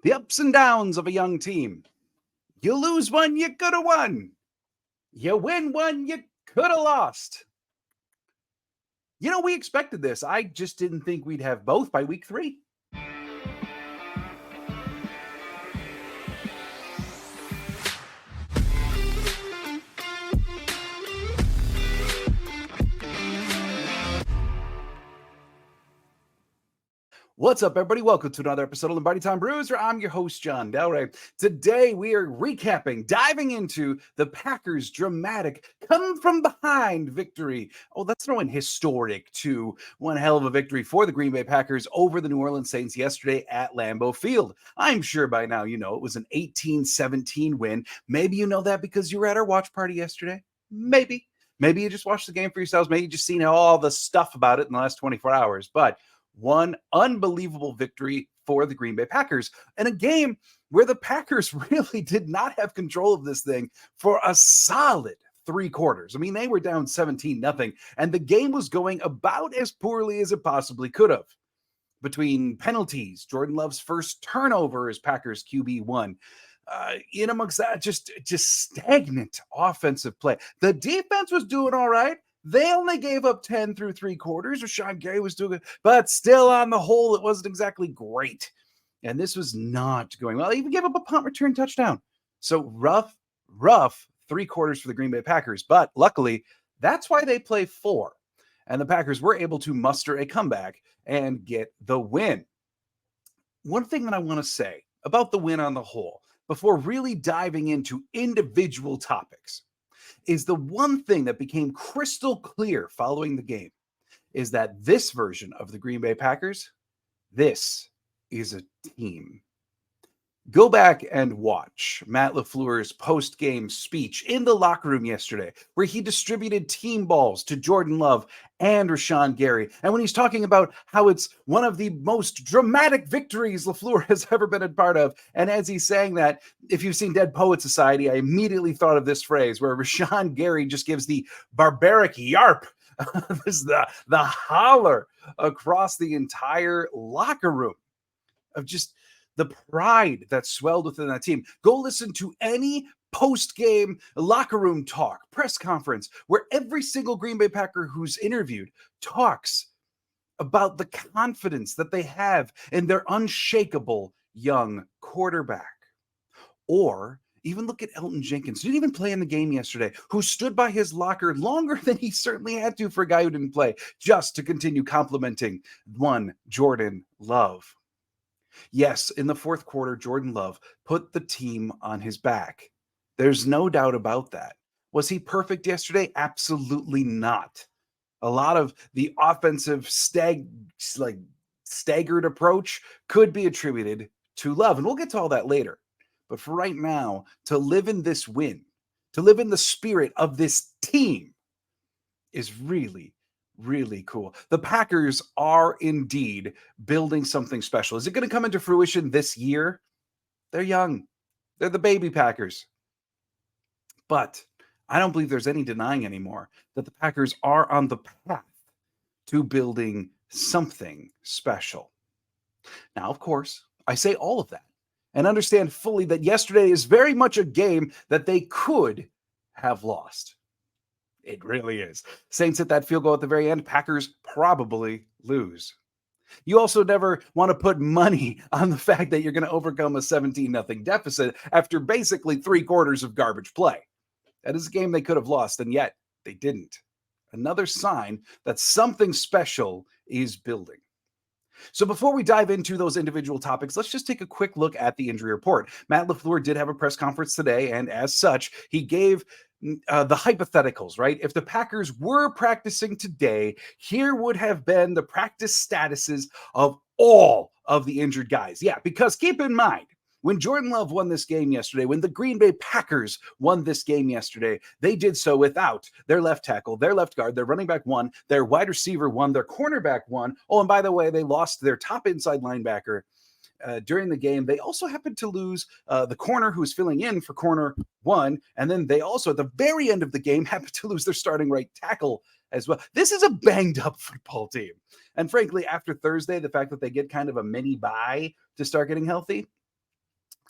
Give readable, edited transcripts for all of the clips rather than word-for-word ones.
The ups and downs of a young team. You lose one, you could have won. You win one, you could have lost. We expected this. I just didn't think we'd have both by week 3. What's up, everybody? Welcome to another episode of Lombardi Time Brews, where I'm your host, John Delray. Today, we are diving into the Packers' dramatic come-from-behind victory. Oh, that's throwing historic, too. One hell of a victory for the Green Bay Packers over the New Orleans Saints yesterday at Lambeau Field. I'm sure by now you know it was an 18-17 win. Maybe you know that because you were at our watch party yesterday. Maybe. Maybe you just watched the game for yourselves. Maybe you just seen all the stuff about it in the last 24 hours. But one unbelievable victory for the Green Bay Packers in a game where the Packers really did not have control of this thing for a solid 3 quarters. I mean, they were down 17-0, and the game was going about as poorly as it possibly could have. Between penalties, Jordan Love's first turnover as Packers QB1, in amongst that, just stagnant offensive play. The defense was doing all right. They only gave up 10 through 3 quarters. Rashan Gary was doing it, but still on the whole, it wasn't exactly great. And this was not going well. They even gave up a punt return touchdown. So rough 3 quarters for the Green Bay Packers. But luckily, that's why they play 4. And the Packers were able to muster a comeback and get the win. One thing that I want to say about the win on the whole, before really diving into individual topics, is the one thing that became crystal clear following the game is that this version of the Green Bay Packers, this is a team. Go back and watch Matt LaFleur's post-game speech in the locker room yesterday, where he distributed team balls to Jordan Love and Rashan Gary. And when he's talking about how it's one of the most dramatic victories LaFleur has ever been a part of, and as he's saying that, if you've seen Dead Poet Society, I immediately thought of this phrase where Rashan Gary just gives the barbaric yarp. This is the holler across the entire locker room of just the pride that swelled within that team. Go listen to any post-game locker room talk, press conference, where every single Green Bay Packer who's interviewed talks about the confidence that they have in their unshakable young quarterback. Or even look at Elton Jenkins, who didn't even play in the game yesterday, who stood by his locker longer than he certainly had to for a guy who didn't play, just to continue complimenting one Jordan Love. Yes, in the fourth quarter, Jordan Love put the team on his back. There's no doubt about that. Was he perfect yesterday? Absolutely not. A lot of the offensive staggered approach could be attributed to Love, and we'll get to all that later. But for right now, to live in this win, to live in the spirit of this team is really cool. The Packers are indeed building something special. Is it going to come into fruition this year? They're young. They're the baby Packers. But I don't believe there's any denying anymore that the Packers are on the path to building something special. Now, of course, I say all of that and understand fully that yesterday is very much a game that they could have lost. It really is. Saints hit that field goal at the very end. Packers probably lose. You also never want to put money on the fact that you're going to overcome a 17-0 deficit after basically 3 quarters of garbage play. That is a game they could have lost, and yet they didn't. Another sign that something special is building. So before we dive into those individual topics, let's just take a quick look at the injury report. Matt LaFleur did have a press conference today, and as such, he gave the hypotheticals, right? If the Packers were practicing today, here would have been the practice statuses of all of the injured guys. Yeah, because keep in mind, when Jordan Love won this game yesterday, when the Green Bay Packers won this game yesterday, they did so without their left tackle, their left guard, their running back 1, their wide receiver 1, their cornerback 1. Oh, and by the way, they lost their top inside linebacker during the game. They also happened to lose the corner who was filling in for corner 1. And then they also, at the very end of the game, happened to lose their starting right tackle as well. This is a banged up football team. And frankly, after Thursday, the fact that they get kind of a mini bye to start getting healthy,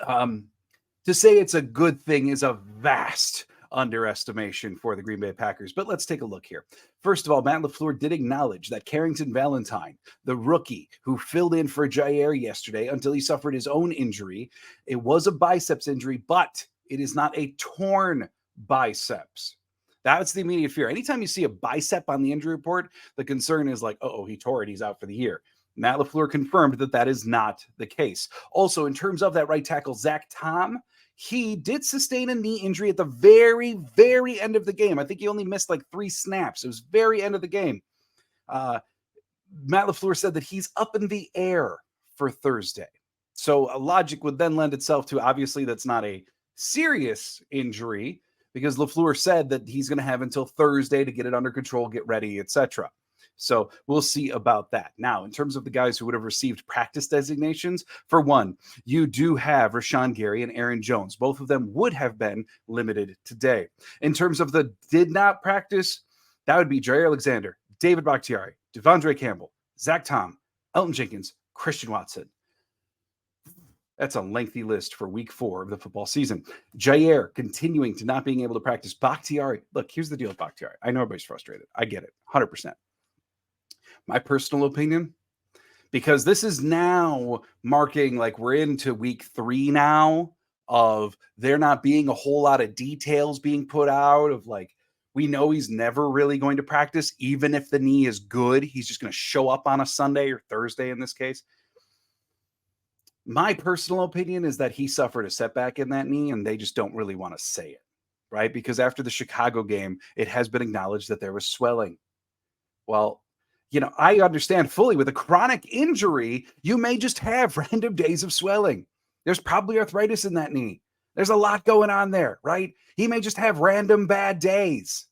To say it's a good thing is a vast underestimation for the Green Bay Packers. But let's take a look here. First of all, Matt LaFleur did acknowledge that Carrington Valentine, the rookie who filled in for Jair yesterday until he suffered his own injury, it was a biceps injury, but it is not a torn biceps. That's the immediate fear. Anytime you see a bicep on the injury report, the concern is like, oh, he tore it, he's out for the year. Matt LaFleur confirmed that that is not the case. Also, in terms of that right tackle, Zach Tom, he did sustain a knee injury at the very, very end of the game. I think he only missed like 3 snaps. It was very end of the game. Matt LaFleur said that he's up in the air for Thursday. So logic would then lend itself to, obviously, that's not a serious injury because LaFleur said that he's going to have until Thursday to get it under control, get ready, etc. So we'll see about that. Now, in terms of the guys who would have received practice designations, for one, you do have Rashan Gary and Aaron Jones. Both of them would have been limited today. In terms of the did not practice, that would be Jair Alexander, David Bakhtiari, Devondre Campbell, Zach Tom, Elton Jenkins, Christian Watson. That's a lengthy list for week 4 of the football season. Jair continuing to not being able to practice. Bakhtiari, look, here's the deal with Bakhtiari. I know everybody's frustrated. I get it, 100%. My personal opinion, because this is now marking like we're into week 3 now of there not being a whole lot of details being put out of like, we know he's never really going to practice, even if the knee is good. He's just going to show up on a Sunday or Thursday in this case. My personal opinion is that he suffered a setback in that knee and they just don't really want to say it, right? Because after the Chicago game, it has been acknowledged that there was swelling. Well, you know, I understand fully with a chronic injury, you may just have random days of swelling. There's probably arthritis in that knee. There's a lot going on there, right? He may just have random bad days,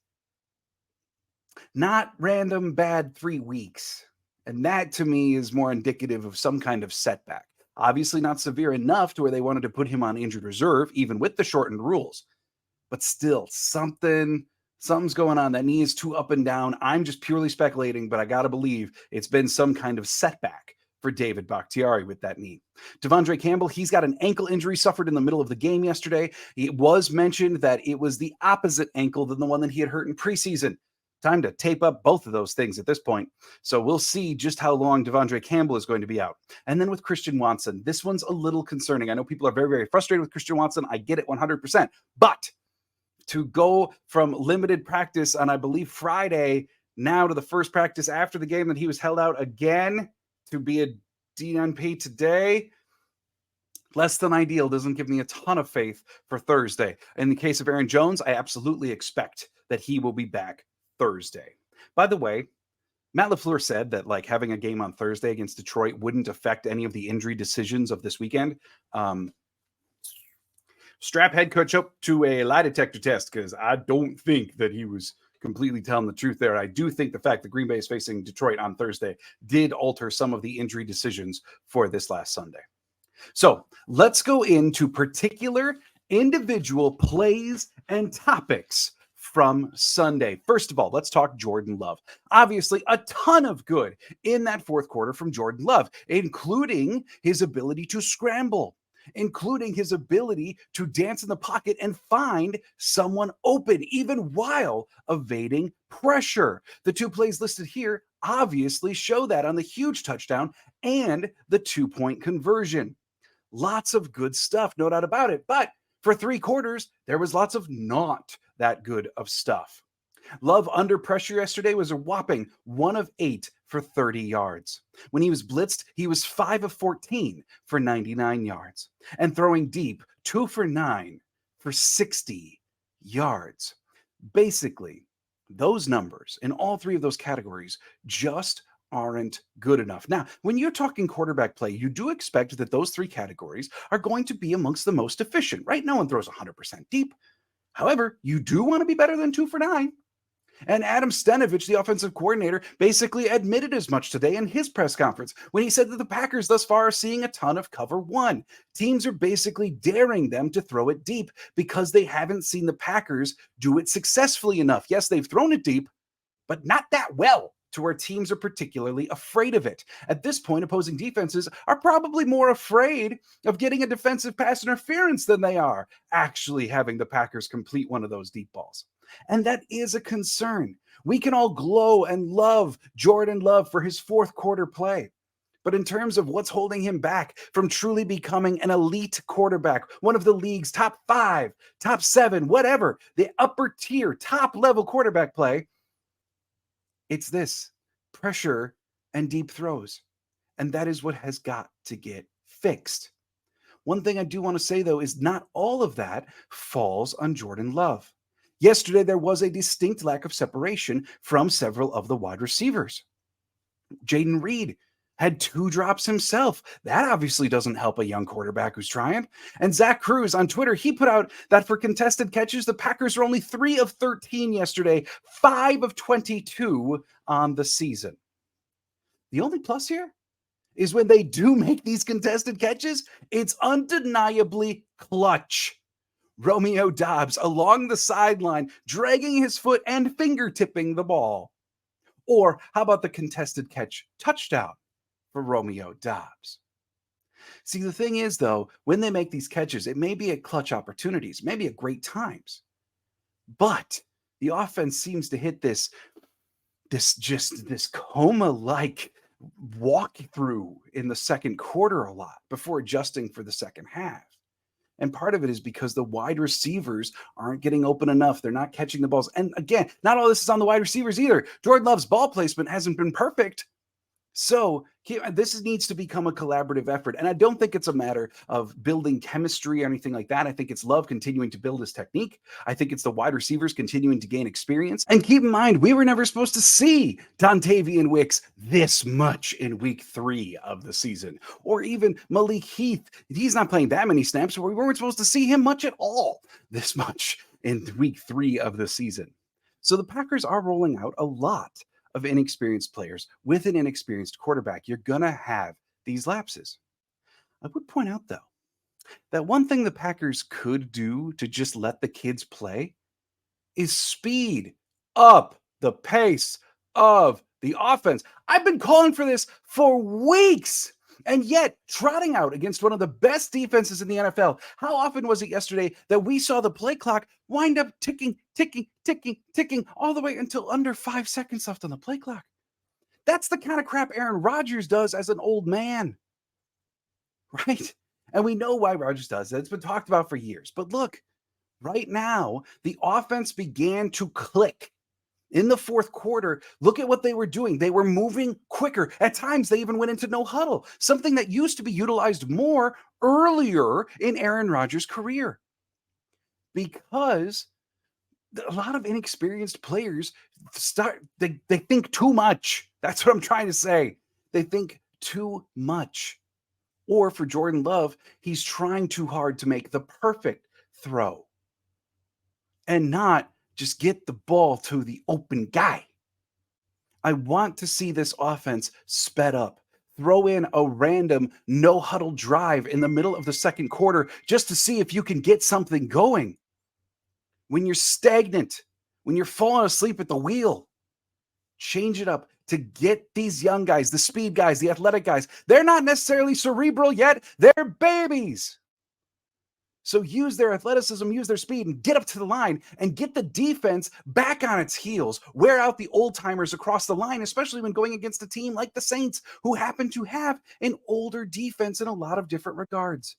not random bad 3 weeks. And that to me is more indicative of some kind of setback. Obviously not severe enough to where they wanted to put him on injured reserve, even with the shortened rules. But still, something's going on. That knee is too up and down. I'm just purely speculating, but I got to believe it's been some kind of setback for David Bakhtiari with that knee. Devondre Campbell, he's got an ankle injury suffered in the middle of the game yesterday. It was mentioned that it was the opposite ankle than the one that he had hurt in preseason. Time to tape up both of those things at this point. So we'll see just how long Devondre Campbell is going to be out. And then with Christian Watson, this one's a little concerning. I know people are very, very frustrated with Christian Watson. I get it 100%. But to go from limited practice on, I believe, Friday, now to the first practice after the game that he was held out again to be a DNP today, less than ideal. Doesn't give me a ton of faith for Thursday. In the case of Aaron Jones, I absolutely expect that he will be back Thursday. By the way, Matt LaFleur said that like having a game on Thursday against Detroit wouldn't affect any of the injury decisions of this weekend. Strap head coach up to a lie detector test because I don't think that he was completely telling the truth there. I do think the fact that Green Bay is facing Detroit on Thursday did alter some of the injury decisions for this last Sunday. So let's go into particular individual plays and topics from Sunday. First of all, let's talk Jordan Love. Obviously, a ton of good in that fourth quarter from Jordan Love, including his ability to scramble, including his ability to dance in the pocket and find someone open, even while evading pressure. The 2 plays listed here obviously show that on the huge touchdown and the 2-point conversion. Lots of good stuff, no doubt about it. But for 3 quarters, there was lots of not that good of stuff. Love under pressure yesterday was a whopping 1 of 8 for 30 yards. When he was blitzed, he was 5 of 14 for 99 yards. And throwing deep, 2 for 9 for 60 yards. Basically, those numbers in all 3 of those categories just aren't good enough. Now, when you're talking quarterback play, you do expect that those 3 categories are going to be amongst the most efficient, right? No one throws 100% deep. However, you do want to be better than 2 for 9. And Adam Stenavich, the offensive coordinator, basically admitted as much today in his press conference when he said that the Packers thus far are seeing a ton of cover 1. Teams are basically daring them to throw it deep because they haven't seen the Packers do it successfully enough. Yes, they've thrown it deep, but not that well. to where teams are particularly afraid of it. At this point, opposing defenses are probably more afraid of getting a defensive pass interference than they are actually having the Packers complete one of those deep balls. And that is a concern. We can all glow and love Jordan Love for his fourth quarter play. But in terms of what's holding him back from truly becoming an elite quarterback, one of the league's top 5, top 7, whatever, the upper tier, top level quarterback play, it's this: pressure and deep throws. And that is what has got to get fixed. One thing I do want to say, though, is not all of that falls on Jordan Love. Yesterday, there was a distinct lack of separation from several of the wide receivers. Jaden Reed had 2 drops himself. That obviously doesn't help a young quarterback who's trying. And Zach Cruz on Twitter, he put out that for contested catches, the Packers were only 3 of 13 yesterday, 5 of 22 on the season. The only plus here is when they do make these contested catches, it's undeniably clutch. Romeo Doubs along the sideline, dragging his foot and finger-tipping the ball. Or how about the contested catch touchdown for Romeo Doubs? See, the thing is, though, when they make these catches, it may be at clutch opportunities, maybe at great times. But the offense seems to hit this coma-like walk through in the second quarter a lot before adjusting for the second half. And part of it is because the wide receivers aren't getting open enough. They're not catching the balls. And again, not all this is on the wide receivers either. Jordan Love's ball placement hasn't been perfect. So this needs to become a collaborative effort. And I don't think it's a matter of building chemistry or anything like that. I think it's Love continuing to build his technique. I think it's the wide receivers continuing to gain experience. And keep in mind, we were never supposed to see Dontavian Wicks this much in week 3 of the season. Or even Malik Heath. He's not playing that many snaps. We weren't supposed to see him much at all this much in week 3 of the season. So the Packers are rolling out a lot of inexperienced players with an inexperienced quarterback. You're going to have these lapses. I would point out, though, that one thing the Packers could do to just let the kids play is speed up the pace of the offense. I've been calling for this for weeks. And yet, trotting out against one of the best defenses in the NFL, how often was it yesterday that we saw the play clock wind up ticking all the way until under 5 seconds left on the play clock? That's the kind of crap Aaron Rodgers does as an old man, right? And we know why Rodgers does that. It's been talked about for years. But look, right now, the offense began to click. In the fourth quarter, look at what they were doing. They were moving quicker. At times, they even went into no huddle, something that used to be utilized more earlier in Aaron Rodgers' career. Because a lot of inexperienced players they think too much. That's what I'm trying to say. They think too much. Or for Jordan Love, he's trying too hard to make the perfect throw and not just get the ball to the open guy. I want to see this offense sped up. Throw in a random no-huddle drive in the middle of the second quarter just to see if you can get something going. When you're stagnant, when you're falling asleep at the wheel, change it up to get these young guys, the speed guys, the athletic guys. They're not necessarily cerebral yet. They're babies. So use their athleticism, use their speed, and get up to the line and get the defense back on its heels. Wear out the old-timers across the line, especially when going against a team like the Saints, who happen to have an older defense in a lot of different regards.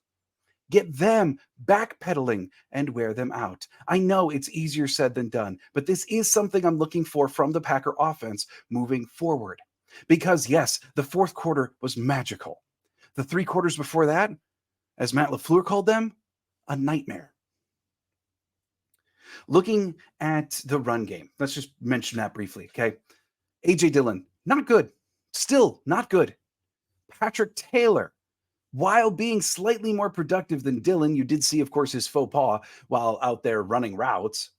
Get them backpedaling and wear them out. I know it's easier said than done, but this is something I'm looking for from the Packer offense moving forward. Because yes, the fourth quarter was magical. The 3 quarters before that, as Matt LaFleur called them, a nightmare. Looking at the run game, let's just mention that briefly, okay? A.J. Dillon, not good. Still not good. Patrick Taylor, while being slightly more productive than Dillon, you did see, of course, his faux pas while out there running routes.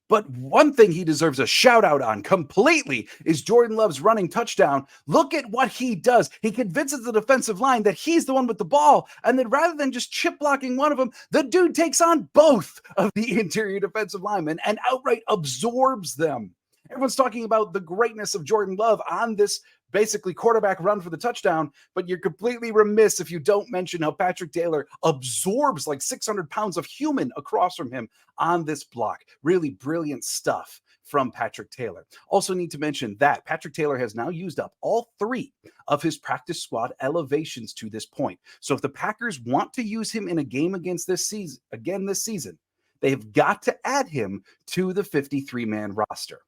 But one thing he deserves a shout out on completely is Jordan Love's running touchdown. Look at what he does. He convinces the defensive line that he's the one with the ball. And then rather than just chip blocking one of them, the dude takes on both of the interior defensive linemen and outright absorbs them. Everyone's talking about the greatness of Jordan Love on this basically quarterback run for the touchdown, but you're completely remiss if you don't mention how Patrick Taylor absorbs like 600 pounds of human across from him on this block. Really brilliant stuff from Patrick Taylor. Also need to mention that Patrick Taylor has now used up all 3 of his practice squad elevations to this point. So if the Packers want to use him in a game against this season, they've got to add him to the 53-man roster.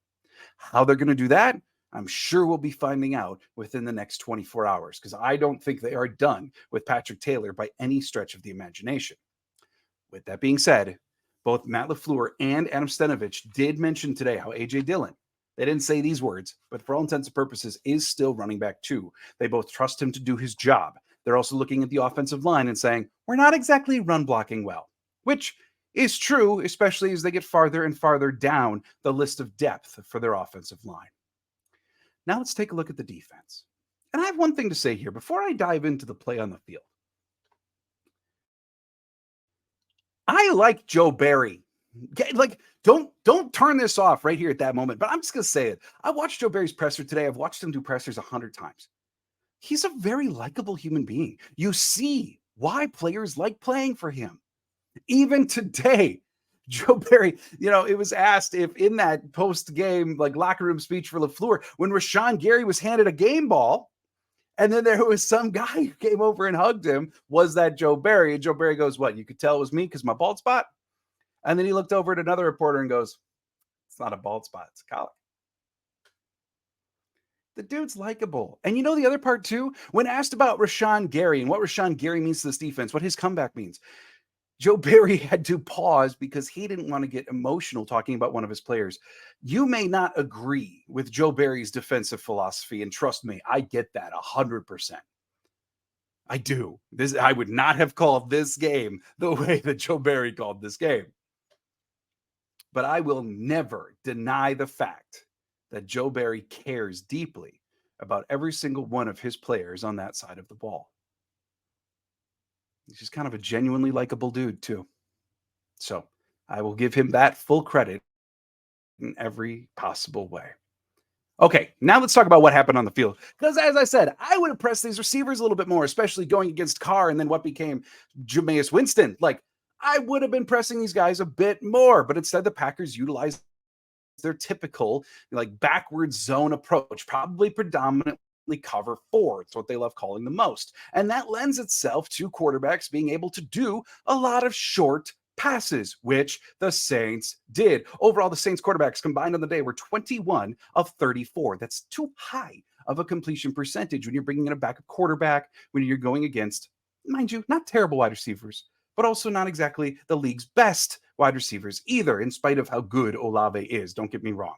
How they're going to do that, I'm sure we'll be finding out within the next 24 hours, because I don't think they are done with Patrick Taylor by any stretch of the imagination. With that being said, both Matt LaFleur and Adam Stenavich did mention today how A.J. Dillon, they didn't say these words, but for all intents and purposes, is still running back 2. They both trust him to do his job. They're also looking at the offensive line and saying, we're not exactly run blocking well, which is true, especially as they get farther and farther down the list of depth for their offensive line. Now let's take a look at the defense. And I have one thing to say here before I dive into the play on the field. I like Joe Barry. Like, don't turn this off right here at that moment, but I'm just going to say it. I watched Joe Barry's presser today. I've watched him do pressers 100 times. He's a very likable human being. You see why players like playing for him. Even today, Joe Barry, it was asked if in that post-game, like locker room speech for LaFleur, when Rashan Gary was handed a game ball, and then there was some guy who came over and hugged him, was that Joe Barry? And Joe Barry goes, what, you could tell it was me because my bald spot? And then he looked over at another reporter and goes, it's not a bald spot, it's a collar. The dude's likable. And you know the other part too? When asked about Rashan Gary and what Rashan Gary means to this defense, what his comeback means, Joe Barry had to pause because he didn't want to get emotional talking about one of his players. You may not agree with Joe Barry's defensive philosophy, and trust me, I get that 100%. I do. I would not have called this game the way that Joe Barry called this game. But I will never deny the fact that Joe Barry cares deeply about every single one of his players on that side of the ball. He's just kind of a genuinely likable dude, too. So I will give him that full credit in every possible way. Okay, now let's talk about what happened on the field. Because as I said, I would have pressed these receivers a little bit more, especially going against Carr and then what became Jameis Winston. Like, I would have been pressing these guys a bit more, but instead the Packers utilized their typical like backwards zone approach, probably predominantly cover 4. It's what they love calling the most. And that lends itself to quarterbacks being able to do a lot of short passes, which the Saints did. Overall, the Saints quarterbacks combined on the day were 21 of 34. That's too high of a completion percentage when you're bringing in a backup quarterback, when you're going against, mind you, not terrible wide receivers, but also not exactly the league's best wide receivers either, in spite of how good Olave is. Don't get me wrong.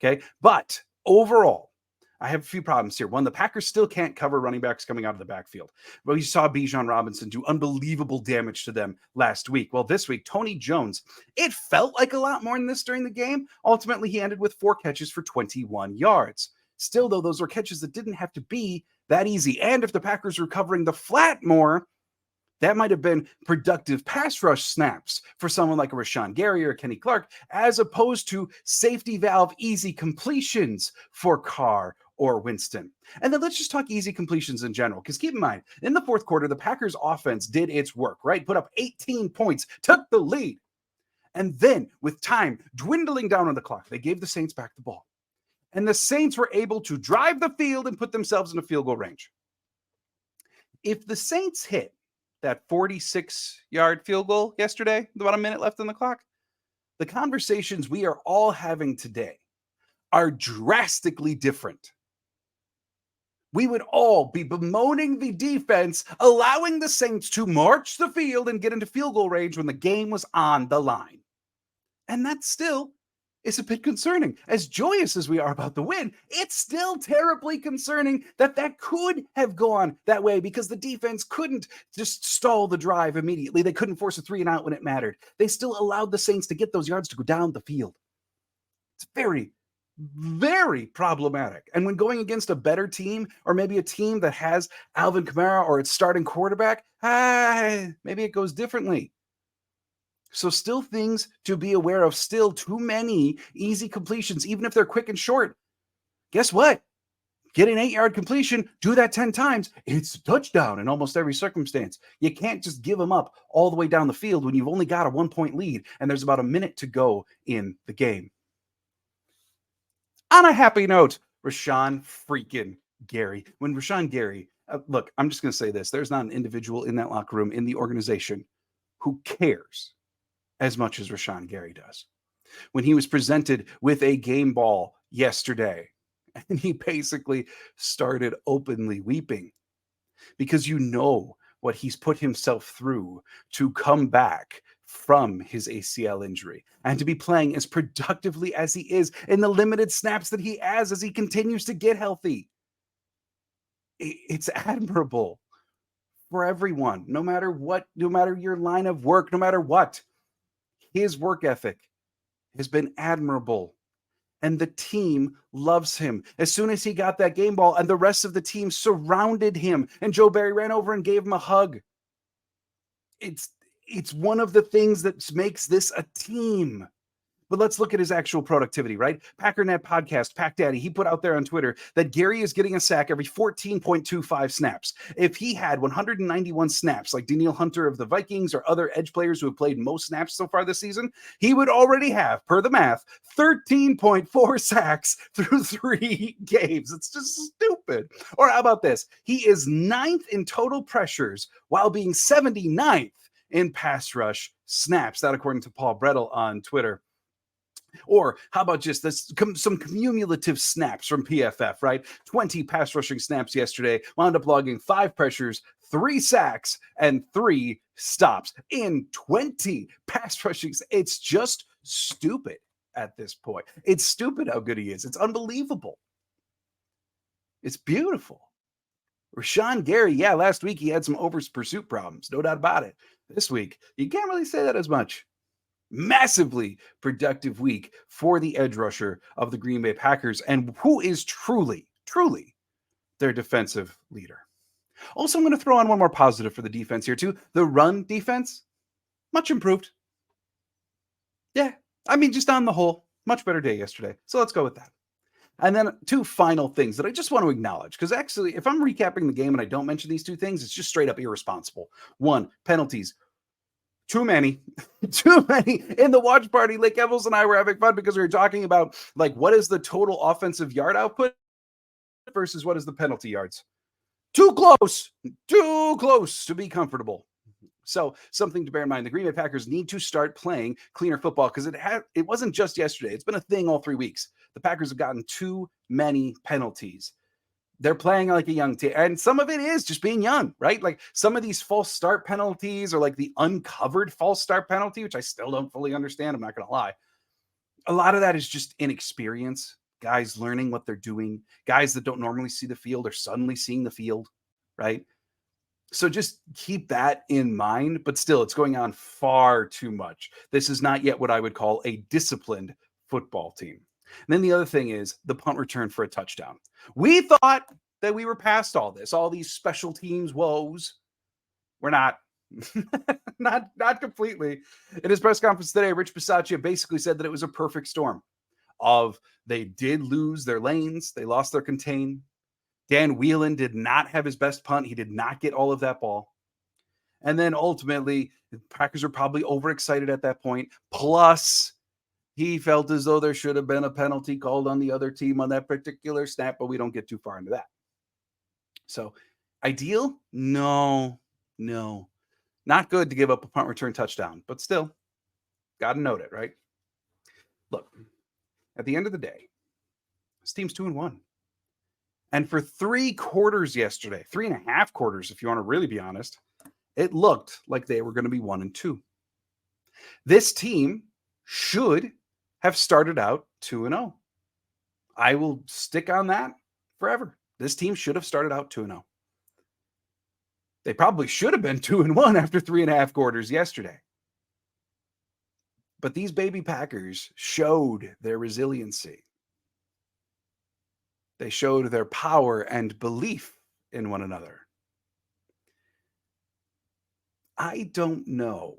Okay. But overall, I have a few problems here. One, the Packers still can't cover running backs coming out of the backfield. Well, you saw Bijan Robinson do unbelievable damage to them last week. Well, this week, Tony Jones, it felt like a lot more than this during the game. Ultimately, he ended with 4 catches for 21 yards. Still, though, those were catches that didn't have to be that easy. And if the Packers were covering the flat more, that might have been productive pass rush snaps for someone like a Rashan Gary or Kenny Clark, as opposed to safety valve easy completions for Carr or Winston. And then let's just talk easy completions in general, because keep in mind, in the fourth quarter, the Packers offense did its work, right? Put up 18 points, took the lead. And then with time dwindling down on the clock, they gave the Saints back the ball. And the Saints were able to drive the field and put themselves in a field goal range. If the Saints hit that 46-yard field goal yesterday, with about a minute left on the clock, the conversations we are all having today are drastically different. We would all be bemoaning the defense, allowing the Saints to march the field and get into field goal range when the game was on the line. And that still is a bit concerning. As joyous as we are about the win, it's still terribly concerning that could have gone that way, because the defense couldn't just stall the drive immediately. They couldn't force a 3-and-out when it mattered. They still allowed the Saints to get those yards to go down the field. It's very, very problematic. And when going against a better team, or maybe a team that has Alvin Kamara or its starting quarterback, maybe it goes differently. So still things to be aware of, still too many easy completions, even if they're quick and short. Guess what? Get an 8-yard completion, do that 10 times. It's a touchdown in almost every circumstance. You can't just give them up all the way down the field when you've only got a 1-point lead and there's about a minute to go in the game. On a happy note, Rashan freaking Gary. When Rashan Gary, look, I'm just going to say this. There's not an individual in that locker room, in the organization, who cares as much as Rashan Gary does. When he was presented with a game ball yesterday, and he basically started openly weeping because you know what he's put himself through to come back from his ACL injury and to be playing as productively as he is in the limited snaps that he has as he continues to get healthy. It's admirable for everyone, no matter what, no matter your line of work, no matter what. His work ethic has been admirable. And the team loves him. As soon as he got that game ball and the rest of the team surrounded him and Joe Barry ran over and gave him a hug. It's one of the things that makes this a team. But let's look at his actual productivity, right? Packernet podcast, Pack Daddy, he put out there on Twitter that Gary is getting a sack every 14.25 snaps. If he had 191 snaps, like Danielle Hunter of the Vikings or other edge players who have played most snaps so far this season, he would already have, per the math, 13.4 sacks through 3 games. It's just stupid. Or how about this? He is 9th in total pressures while being 79th in pass rush snaps. That according to Paul Brettel on Twitter. Or how about just this, some cumulative snaps from PFF, right? 20 pass rushing snaps yesterday, wound up logging 5 pressures, 3 sacks, and 3 stops in 20 pass rushing. It's just stupid at this point. It's stupid how good he is. It's unbelievable. It's beautiful. Rashan Gary, yeah, last week he had some over pursuit problems, no doubt about it. This week, you can't really say that as much. Massively productive week for the edge rusher of the Green Bay Packers, and who is truly their defensive leader. Also, I'm going to throw on one more positive for the defense here too. The run defense, much improved. Yeah, I mean, just on the whole, much better day yesterday. So let's go with that. And then 2 final things that I just want to acknowledge, because actually, if I'm recapping the game and I don't mention these 2 things, it's just straight up irresponsible. 1, penalties. Too many in the watch party. Lake Evans and I were having fun because we were talking about like what is the total offensive yard output versus what is the penalty yards. Too close to be comfortable. So something to bear in mind: the Green Bay Packers need to start playing cleaner football because it wasn't just yesterday. It's been a thing all 3 weeks. The Packers have gotten too many penalties. They're playing like a young team. And some of it is just being young, right? Like some of these false start penalties or like the uncovered false start penalty, which I still don't fully understand. I'm not going to lie. A lot of that is just inexperience, guys learning what they're doing, guys that don't normally see the field are suddenly seeing the field, right? So just keep that in mind, but still it's going on far too much. This is not yet what I would call a disciplined football team. And then the other thing is the punt return for a touchdown. We thought that we were past all this, all these special teams woes. We're not. not completely. In his press conference today, Rich Bisaccia basically said that it was a perfect storm of they did lose their lanes. They lost their contain. Dan Whelan did not have his best punt. He did not get all of that ball. And then ultimately, the Packers are probably overexcited at that point. Plus, he felt as though there should have been a penalty called on the other team on that particular snap, but we don't get too far into that. So, ideal? No. Not good to give up a punt return touchdown, but still, got to note it, right? Look, at the end of the day, this team's 2-1. And for 3 quarters yesterday, 3.5 quarters, if you want to really be honest, it looked like they were going to be 1-2. This team should have started out 2-0. I will stick on that forever. This team should have started out 2-0. They probably should have been 2-1 after 3.5 quarters yesterday. But these baby Packers showed their resiliency. They showed their power and belief in one another. I don't know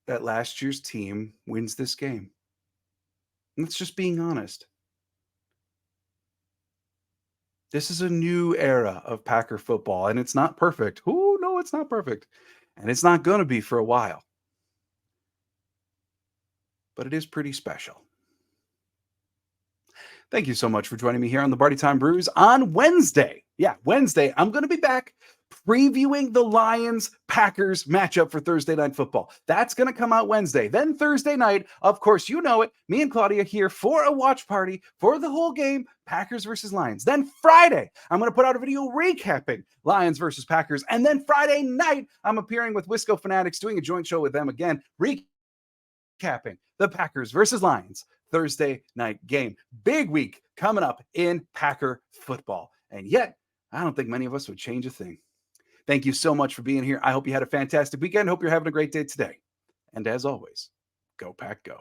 that last year's team wins this game. That's just being honest. This is a new era of Packer football, and it's not perfect. Oh, no, it's not perfect. And it's not going to be for a while. But it is pretty special. Thank you so much for joining me here on the Lombardi Time Brews on Wednesday. Yeah, Wednesday, I'm going to be back previewing the Lions Packers matchup for Thursday Night Football. That's going to come out Wednesday. Then Thursday night, of course, you know it, me and Claudia here for a watch party for the whole game, Packers versus Lions. Then Friday, I'm going to put out a video recapping Lions versus Packers. And then Friday night, I'm appearing with Wisco Fanatics, doing a joint show with them again, recapping the Packers versus Lions Thursday night game. Big week coming up in Packer football. And yet, I don't think many of us would change a thing. Thank you so much for being here. I hope you had a fantastic weekend. Hope you're having a great day today. And as always, go Pack Go.